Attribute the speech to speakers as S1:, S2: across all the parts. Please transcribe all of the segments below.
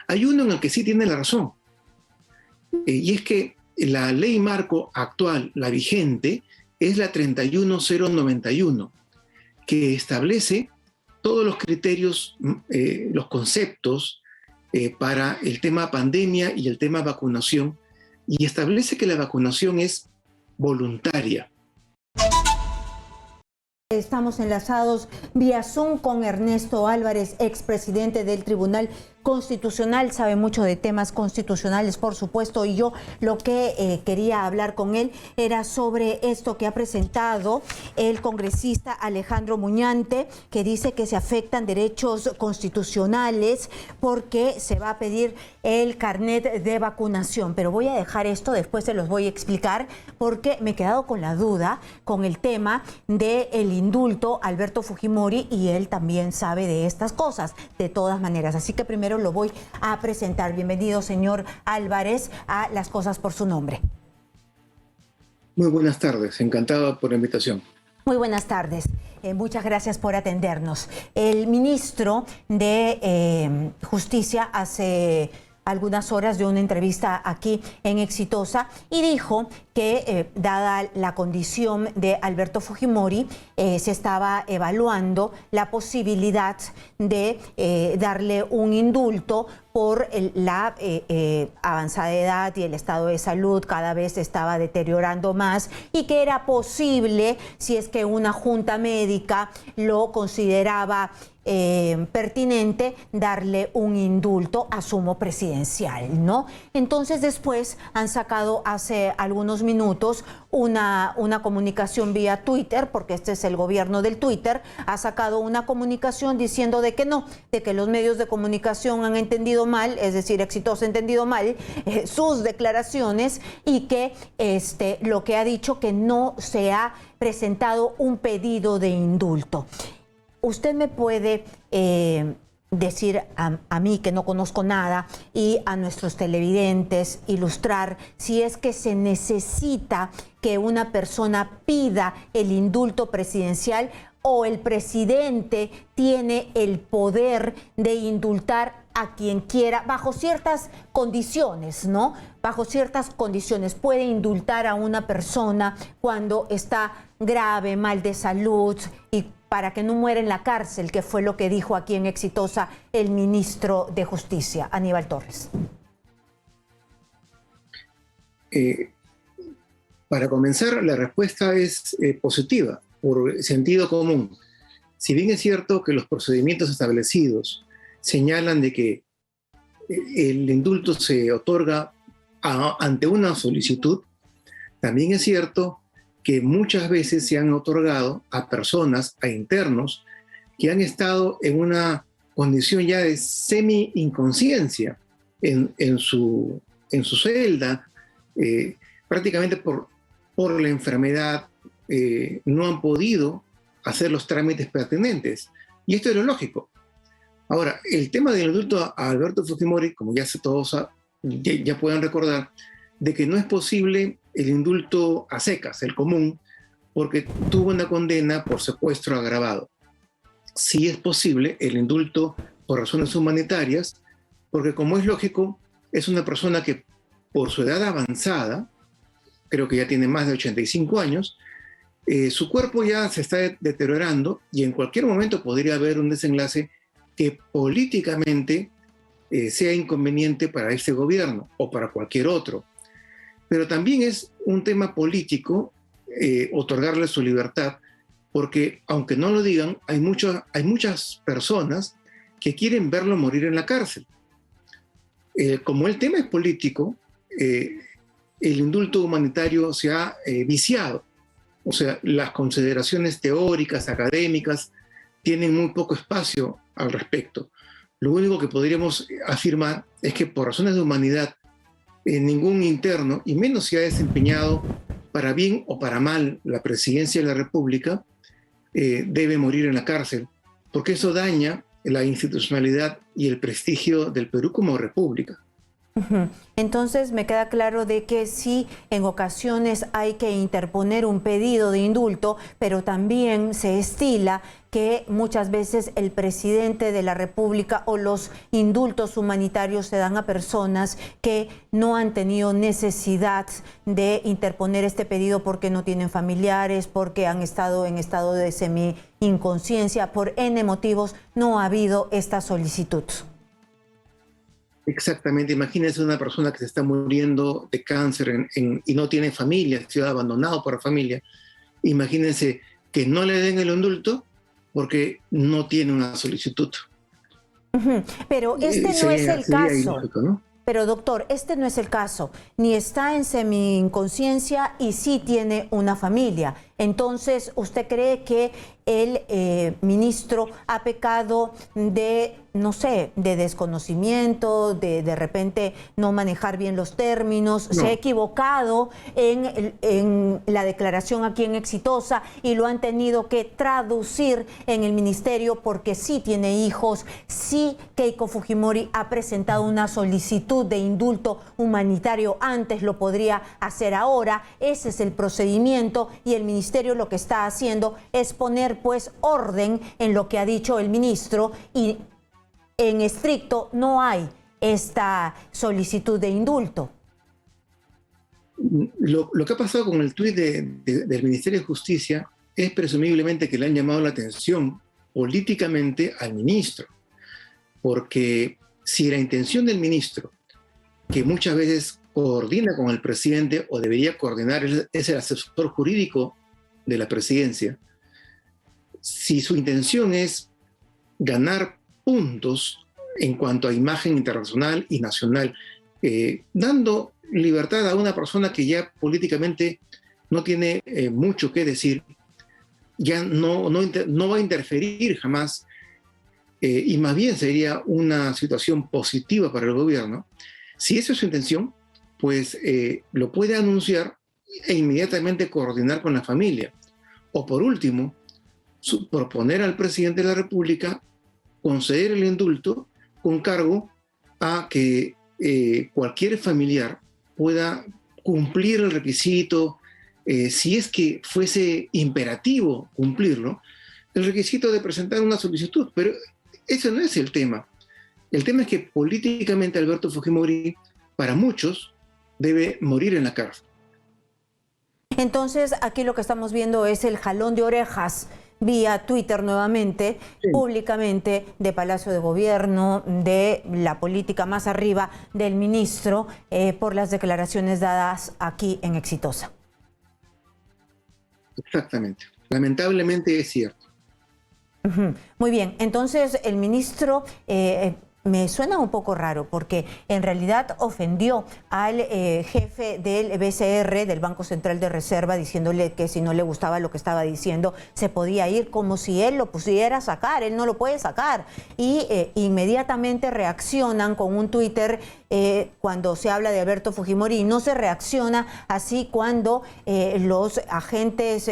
S1: Hay uno en el que sí tiene la razón, y es que la ley marco actual, la vigente, es la 31091, que establece todos los criterios, los conceptos para el tema pandemia y el tema vacunación, y establece que la vacunación es voluntaria.
S2: Estamos enlazados vía Zoom con Ernesto Álvarez, expresidente del Tribunal Constitucional, sabe mucho de temas constitucionales, por supuesto, y yo lo que quería hablar con él era sobre esto que ha presentado el congresista Alejandro Muñante, que dice que se afectan derechos constitucionales porque se va a pedir el carnet de vacunación. Pero voy a dejar esto, después se los voy a explicar, porque me he quedado con la duda con el tema del indulto a Alberto Fujimori, y él también sabe de estas cosas, de todas maneras. Así que primero lo voy a presentar. Bienvenido, señor Álvarez, a Las Cosas por su Nombre.
S1: Muy buenas tardes, encantado por la invitación.
S2: Muy buenas tardes, muchas gracias por atendernos. El ministro de Justicia hace algunas horas dio una entrevista aquí en Exitosa y dijo que dada la condición de Alberto Fujimori, se estaba evaluando la posibilidad de darle un indulto por la avanzada edad y el estado de salud cada vez se estaba deteriorando más, y que era posible, si es que una junta médica lo consideraba pertinente, darle un indulto a sumo presidencial, ¿no? Entonces después han sacado hace algunos minutos una comunicación vía Twitter, porque este es el gobierno del Twitter, ha sacado una comunicación diciendo de que no, de que los medios de comunicación han entendido mal, es decir, Exitosa ha entendido mal sus declaraciones, y que lo que ha dicho, que no se ha presentado un pedido de indulto. ¿Usted me puede decir a mí, que no conozco nada, y a nuestros televidentes, ilustrar si es que se necesita que una persona pida el indulto presidencial, o el presidente tiene el poder de indultar a quien quiera, bajo ciertas condiciones, ¿no? Bajo ciertas condiciones puede indultar a una persona cuando está grave, mal de salud, y para que no muera en la cárcel, que fue lo que dijo aquí en Exitosa el ministro de Justicia, Aníbal Torres?
S1: Para comenzar, la respuesta es positiva, por sentido común. Si bien es cierto que los procedimientos establecidos señalan de que el indulto se otorga ante una solicitud, también es cierto que muchas veces se han otorgado a personas, a internos, que han estado en una condición ya de semi-inconsciencia en su celda, prácticamente por la enfermedad, no han podido hacer los trámites pertinentes. Y esto es lo lógico. Ahora, el tema del indulto a Alberto Fujimori, como ya todos ya pueden recordar, de que no es posible el indulto a secas, el común, porque tuvo una condena por secuestro agravado. Sí es posible el indulto por razones humanitarias, porque, como es lógico, es una persona que por su edad avanzada, creo que ya tiene más de 85 años, su cuerpo ya se está deteriorando, y en cualquier momento podría haber un desenlace que políticamente sea inconveniente para este gobierno o para cualquier otro. Pero también es un tema político otorgarle su libertad, porque, aunque no lo digan, hay muchas personas que quieren verlo morir en la cárcel. Como el tema es político, el indulto humanitario se ha viciado. O sea, las consideraciones teóricas, académicas, tienen muy poco espacio al respecto. Lo único que podríamos afirmar es que, por razones de humanidad, ningún interno, y menos si ha desempeñado para bien o para mal la presidencia de la República, debe morir en la cárcel, porque eso daña la institucionalidad y el prestigio del Perú como república.
S2: Ujú. Entonces me queda claro de que sí, en ocasiones hay que interponer un pedido de indulto, pero también se estila que muchas veces el presidente de la República o los indultos humanitarios se dan a personas que no han tenido necesidad de interponer este pedido porque no tienen familiares, porque han estado en estado de semi-inconsciencia, por N motivos no ha habido esta solicitud.
S1: Exactamente, imagínense una persona que se está muriendo de cáncer y no tiene familia, ha sido abandonado por la familia. Imagínense que no le den el indulto porque no tiene una solicitud.
S2: Ujú. Pero este no es el
S1: Sería
S2: caso.
S1: ilógico, ¿no?
S2: Pero doctor, este no es el caso. Ni está en semi-inconsciencia y sí tiene una familia. Entonces, ¿usted cree que el ministro ha pecado de, no sé, de desconocimiento, de repente no manejar bien los términos,
S1: No.
S2: se ha equivocado en la declaración aquí en Exitosa y lo han tenido que traducir en el ministerio porque sí tiene hijos, sí Keiko Fujimori ha presentado una solicitud de indulto humanitario, antes lo podría hacer ahora, ese es el procedimiento y el ministerio lo que está haciendo es poner pues orden en lo que ha dicho el ministro y en estricto no hay esta solicitud de indulto.
S1: Lo que ha pasado con el tuit del Ministerio de Justicia es presumiblemente que le han llamado la atención políticamente al ministro, porque si la intención del ministro, que muchas veces coordina con el presidente o debería coordinar, es el asesor jurídico de la presidencia, si su intención es ganar puntos en cuanto a imagen internacional y nacional, dando libertad a una persona que ya políticamente no tiene mucho que decir, ya no va a interferir jamás, y más bien sería una situación positiva para el gobierno. Si esa es su intención, pues lo puede anunciar e inmediatamente coordinar con la familia. O por último, proponer al presidente de la República conceder el indulto con cargo a que cualquier familiar pueda cumplir el requisito, si es que fuese imperativo cumplirlo, el requisito de presentar una solicitud. Pero ese no es el tema. El tema es que políticamente Alberto Fujimori, para muchos, debe morir en la cárcel.
S2: Entonces, aquí lo que estamos viendo es el jalón de orejas vía Twitter nuevamente, sí, públicamente, de Palacio de Gobierno, de la política más arriba del ministro, por las declaraciones dadas aquí en Exitosa.
S1: Exactamente. Lamentablemente es cierto.
S2: Muy bien, entonces el ministro me suena un poco raro porque en realidad ofendió al jefe del BCR, del Banco Central de Reserva, diciéndole que si no le gustaba lo que estaba diciendo se podía ir, como si él lo pudiera sacar. Él no lo puede sacar. Y inmediatamente reaccionan con un Twitter cuando se habla de Alberto Fujimori, y no se reacciona así cuando los agentes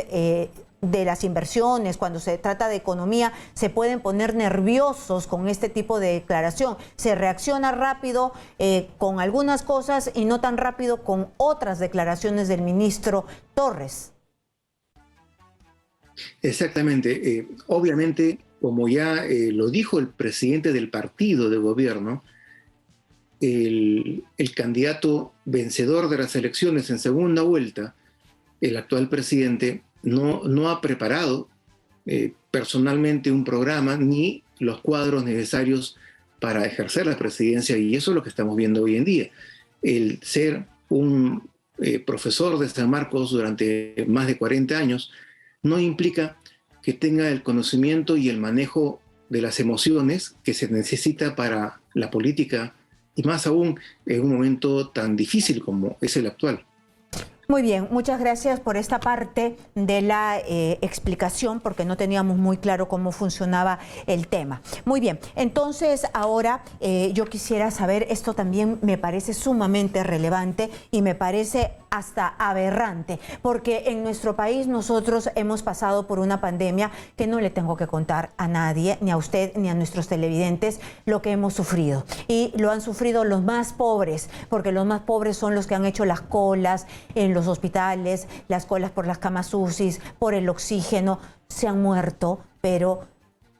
S2: de las inversiones, cuando se trata de economía, se pueden poner nerviosos con este tipo de declaración. Se reacciona rápido con algunas cosas y no tan rápido con otras declaraciones del ministro Torres.
S1: Exactamente. Obviamente, como ya lo dijo el presidente del partido de gobierno, el candidato vencedor de las elecciones en segunda vuelta, el actual presidente, no ha preparado personalmente un programa ni los cuadros necesarios para ejercer la presidencia, y eso es lo que estamos viendo hoy en día. El ser un profesor de San Marcos durante más de 40 años no implica que tenga el conocimiento y el manejo de las emociones que se necesita para la política, y más aún en un momento tan difícil como es el actual.
S2: Muy bien, muchas gracias por esta parte de la explicación, porque no teníamos muy claro cómo funcionaba el tema. Muy bien, entonces ahora yo quisiera saber, esto también me parece sumamente relevante y me parece hasta aberrante, porque en nuestro país nosotros hemos pasado por una pandemia que no le tengo que contar a nadie, ni a usted, ni a nuestros televidentes, lo que hemos sufrido. Y lo han sufrido los más pobres, porque los más pobres son los que han hecho las colas en los hospitales, las colas por las camas UCI, por el oxígeno, se han muerto, pero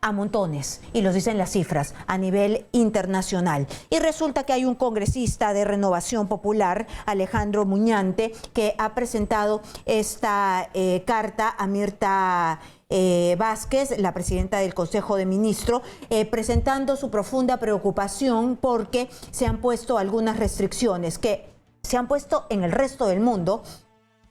S2: a montones, y los dicen las cifras, a nivel internacional. Y resulta que hay un congresista de Renovación Popular, Alejandro Muñante, que ha presentado esta carta a Mirta Vázquez, la presidenta del Consejo de Ministros, presentando su profunda preocupación porque se han puesto algunas restricciones que se han puesto en el resto del mundo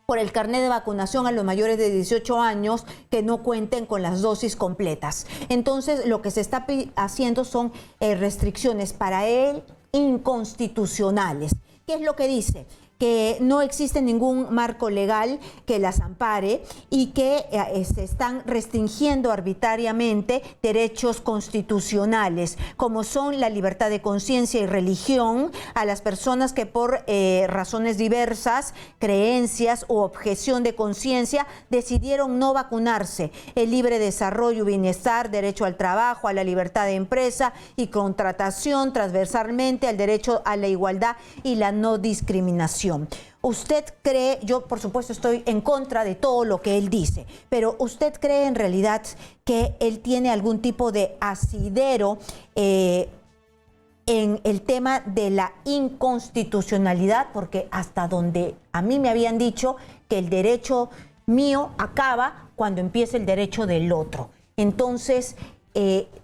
S2: por el carnet de vacunación a los mayores de 18 años que no cuenten con las dosis completas. Entonces, lo que se está haciendo son restricciones para él inconstitucionales. ¿Qué es lo que dice? Que no existe ningún marco legal que las ampare y que se están restringiendo arbitrariamente derechos constitucionales, como son la libertad de conciencia y religión a las personas que por razones diversas, creencias u objeción de conciencia decidieron no vacunarse, el libre desarrollo y bienestar, derecho al trabajo, a la libertad de empresa y contratación, transversalmente al derecho a la igualdad y la no discriminación. ¿Usted cree, yo por supuesto estoy en contra de todo lo que él dice, pero usted cree en realidad que él tiene algún tipo de asidero en el tema de la inconstitucionalidad? Porque hasta donde a mí me habían dicho que el derecho mío acaba cuando empieza el derecho del otro. Entonces,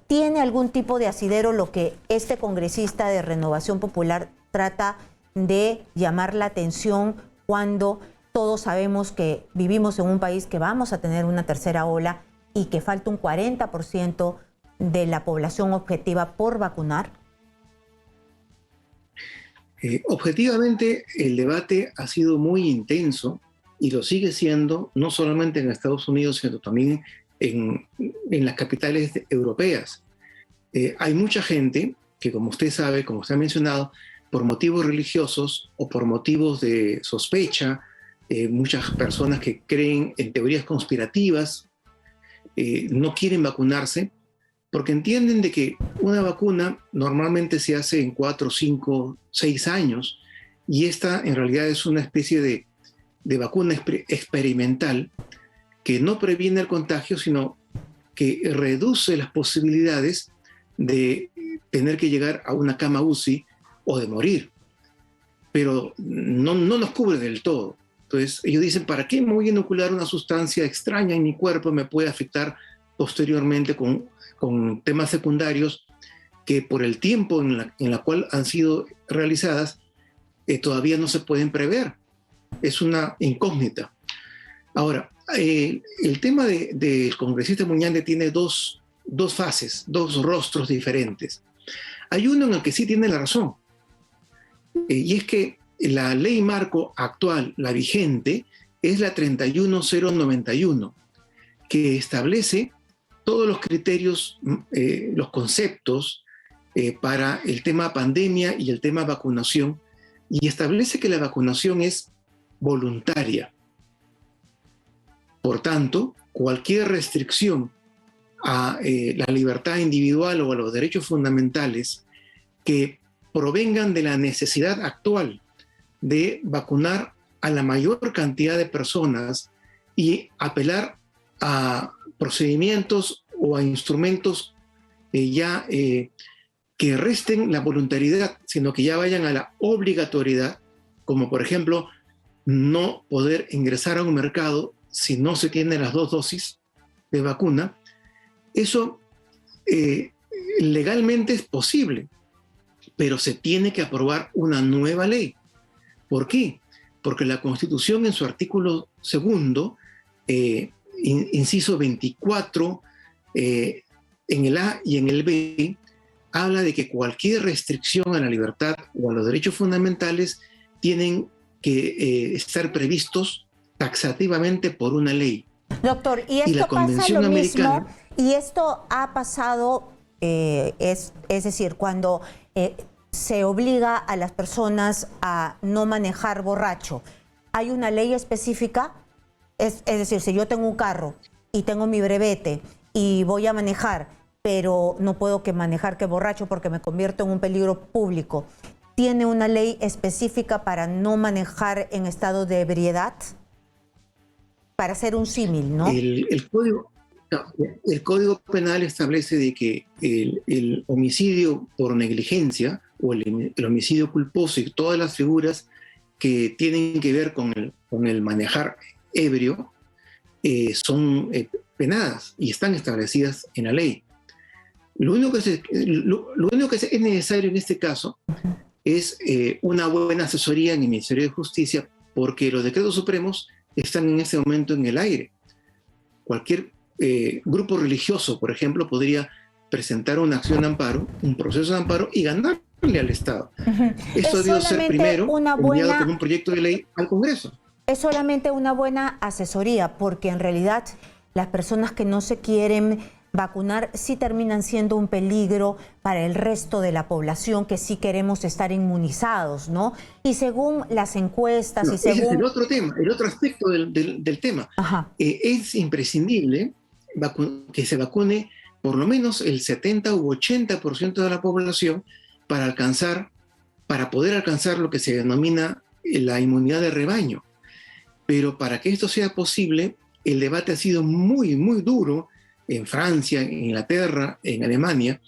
S2: ¿tiene algún tipo de asidero lo que este congresista de Renovación Popular trata de llamar la atención cuando todos sabemos que vivimos en un país que vamos a tener una tercera ola y que falta un 40% de la población objetiva por vacunar?
S1: Objetivamente, el debate ha sido muy intenso y lo sigue siendo, no solamente en Estados Unidos, sino también en las capitales europeas. Hay mucha gente que, como usted sabe, como usted ha mencionado, por motivos religiosos o por motivos de sospecha, muchas personas que creen en teorías conspirativas no quieren vacunarse porque entienden de que una vacuna normalmente se hace en 4, 5, 6 años y esta en realidad es una especie de vacuna experimental que no previene el contagio, sino que reduce las posibilidades de tener que llegar a una cama UCI o de morir, pero no nos cubre del todo. Entonces ellos dicen, ¿para qué me voy a inocular una sustancia extraña en mi cuerpo? Me puede afectar posteriormente con temas secundarios que por el tiempo en la cual han sido realizadas todavía no se pueden prever. Es una incógnita. Ahora, el tema del congresista Muñante tiene dos fases, dos rostros diferentes. Hay uno en el que sí tiene la razón, y es que la ley marco actual, la vigente, es la 31091, que establece todos los criterios, los conceptos para el tema pandemia y el tema vacunación, y establece que la vacunación es voluntaria. Por tanto, cualquier restricción a la libertad individual o a los derechos fundamentales que provengan de la necesidad actual de vacunar a la mayor cantidad de personas y apelar a procedimientos o a instrumentos que resten la voluntariedad, sino que ya vayan a la obligatoriedad, como por ejemplo no poder ingresar a un mercado si no se tienen las 2 dosis de vacuna. Eso legalmente es posible, pero se tiene que aprobar una nueva ley. ¿Por qué? Porque la Constitución en su artículo 2, inciso 24, en el A y en el B, habla de que cualquier restricción a la libertad o a los derechos fundamentales tienen que estar previstos taxativamente por una ley.
S2: Doctor, y
S1: la
S2: esto pasa
S1: Convención
S2: lo
S1: Americana,
S2: mismo, y esto ha pasado, es decir, cuando se obliga a las personas a no manejar borracho, ¿hay una ley específica? Es decir, si yo tengo un carro y tengo mi brevete y voy a manejar, pero no puedo manejar borracho porque me convierto en un peligro público, ¿tiene una ley específica para no manejar en estado de ebriedad? Para hacer un símil, ¿no?
S1: el Código Penal establece de que el homicidio por negligencia o el homicidio culposo y todas las figuras que tienen que ver con el manejar ebrio son penadas y están establecidas en la ley. Lo único que es necesario en este caso es una buena asesoría en el Ministerio de Justicia, porque los decretos supremos están en este momento en el aire. Cualquier grupo religioso, por ejemplo, podría presentar una acción de amparo, un proceso de amparo y ganarle al Estado. Esto debió ser primero enviado como un proyecto de ley al Congreso.
S2: Es solamente una buena asesoría, porque en realidad las personas que no se quieren vacunar sí terminan siendo un peligro para el resto de la población, que sí queremos estar inmunizados, ¿no? Y según las encuestas y según...
S1: Ese es el otro tema, el otro aspecto del tema. Es imprescindible que se vacune por lo menos el 70 u 80% de la población para poder alcanzar lo que se denomina la inmunidad de rebaño. Pero para que esto sea posible, el debate ha sido muy, muy duro en Francia, en Inglaterra, en Alemania,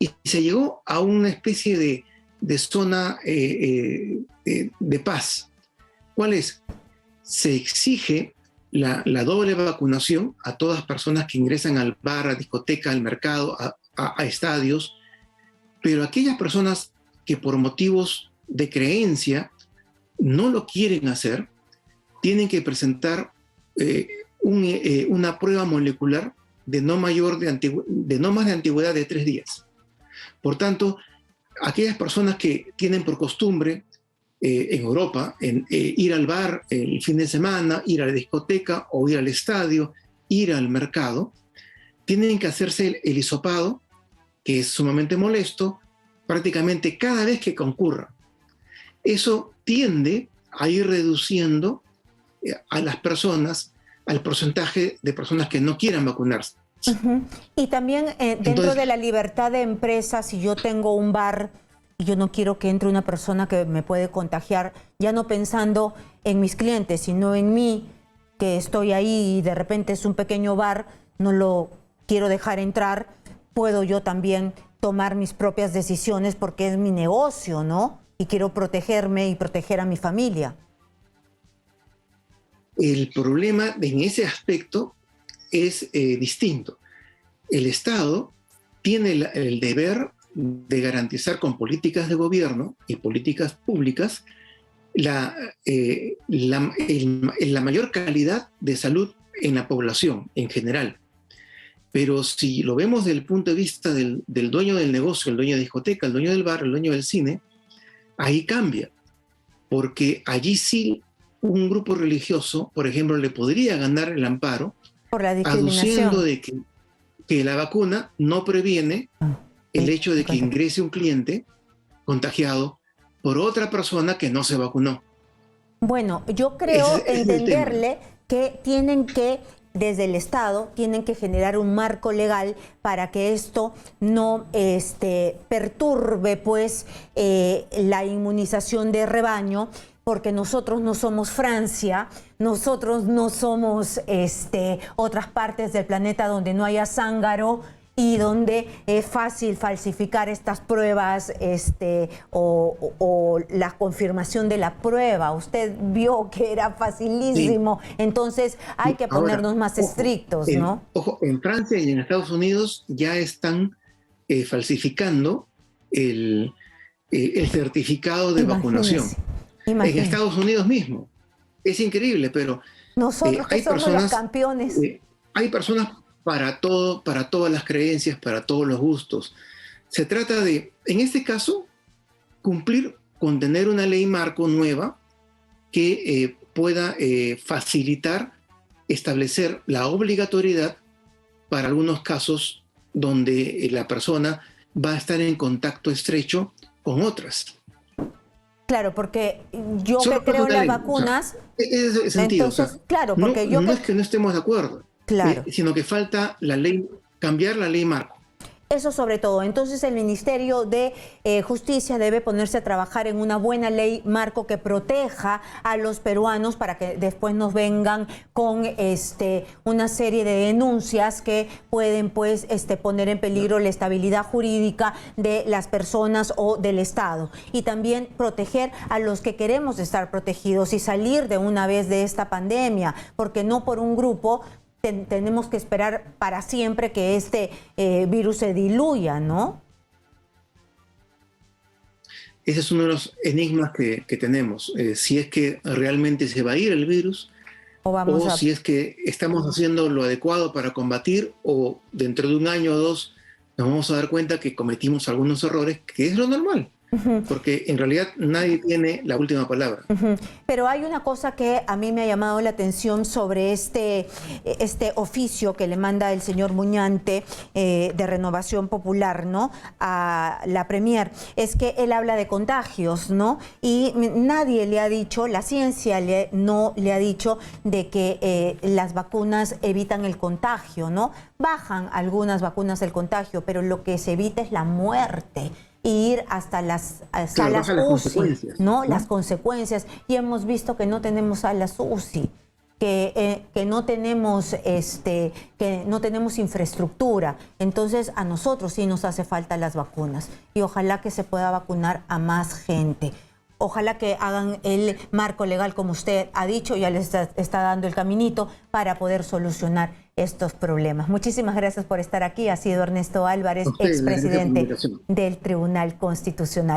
S1: y se llegó a una especie de zona de paz. ¿Cuál es? Se exige la doble vacunación a todas personas que ingresan al bar, a discoteca, al mercado, a estadios, pero aquellas personas que por motivos de creencia no lo quieren hacer, tienen que presentar una prueba molecular de no más de antigüedad de 3 días. Por tanto, aquellas personas que tienen por costumbre en Europa ir al bar el fin de semana, ir a la discoteca o ir al estadio, ir al mercado, tienen que hacerse el hisopado, que es sumamente molesto, prácticamente cada vez que concurran. Eso tiende a ir reduciendo a las personas, al porcentaje de personas que no quieran vacunarse.
S2: Y también dentro de la libertad de empresa, si yo tengo un bar y yo no quiero que entre una persona que me puede contagiar, ya no pensando en mis clientes, sino en mí, que estoy ahí y de repente es un pequeño bar, no lo quiero dejar entrar, puedo yo también tomar mis propias decisiones porque es mi negocio, ¿no? Y quiero protegerme y proteger a mi familia.
S1: El problema en ese aspecto es distinto. El Estado tiene el deber de garantizar con políticas de gobierno y políticas públicas la mayor calidad de salud en la población en general. Pero si lo vemos desde el punto de vista del dueño del negocio, el dueño de discoteca, el dueño del bar, el dueño del cine, ahí cambia. Porque allí sí un grupo religioso, por ejemplo, le podría ganar el amparo
S2: por la discriminación,
S1: aduciendo de que la vacuna no previene el hecho de que ingrese un cliente contagiado por otra persona que no se vacunó.
S2: Bueno, yo creo entenderle que tienen que, desde el Estado, tienen que generar un marco legal para que esto no perturbe pues la inmunización de rebaño, porque nosotros no somos Francia, nosotros no somos otras partes del planeta donde no haya zángaro y donde es fácil falsificar estas pruebas o la confirmación de la prueba. Usted vio que era facilísimo, sí. Entonces hay que ponernos más estrictos, ¿no?
S1: Ojo, en Francia y en Estados Unidos ya están falsificando el certificado de vacunación. En Estados Unidos mismo. Es increíble, pero
S2: nosotros que somos los campeones.
S1: Hay personas para todo, para todas las creencias, para todos los gustos. Se trata de, en este caso, cumplir con tener una ley marco nueva que pueda facilitar establecer la obligatoriedad para algunos casos donde la persona va a estar en contacto estrecho con otras.
S2: Claro, porque yo que creo en las vacunas,
S1: es el sentido.
S2: entonces, claro, porque
S1: no es que no estemos de acuerdo,
S2: claro,
S1: sino que falta la ley, cambiar la ley marco.
S2: eso sobre todo. Entonces el Ministerio de Justicia debe ponerse a trabajar en una buena ley marco que proteja a los peruanos para que después nos vengan con una serie de denuncias que pueden pues poner en peligro la estabilidad jurídica de las personas o del Estado. Y también proteger a los que queremos estar protegidos y salir de una vez de esta pandemia, porque no por un grupo tenemos que esperar para siempre que este virus se diluya, ¿no?
S1: Ese es uno de los enigmas que tenemos. Si es que realmente se va a ir el virus, o si es que estamos haciendo lo adecuado para combatir, o dentro de un año o dos nos vamos a dar cuenta que cometimos algunos errores, que es lo normal. Porque en realidad nadie tiene la última palabra.
S2: Pero hay una cosa que a mí me ha llamado la atención sobre este oficio que le manda el señor Muñante de Renovación Popular, ¿no?, a la Premier. Es que él habla de contagios, ¿no? Y nadie le ha dicho, la ciencia no le ha dicho de que las vacunas evitan el contagio, ¿no? Bajan algunas vacunas el contagio, pero lo que se evita es la muerte. Ir hasta las salas UCI, ¿no? Las consecuencias. Y hemos visto que no tenemos salas UCI, que no tenemos infraestructura. Entonces a nosotros sí nos hace falta las vacunas. Y ojalá que se pueda vacunar a más gente. Ojalá que hagan el marco legal como usted ha dicho, ya les está dando el caminito para poder solucionar estos problemas. Muchísimas gracias por estar aquí. Ha sido Ernesto Álvarez, expresidente del Tribunal Constitucional.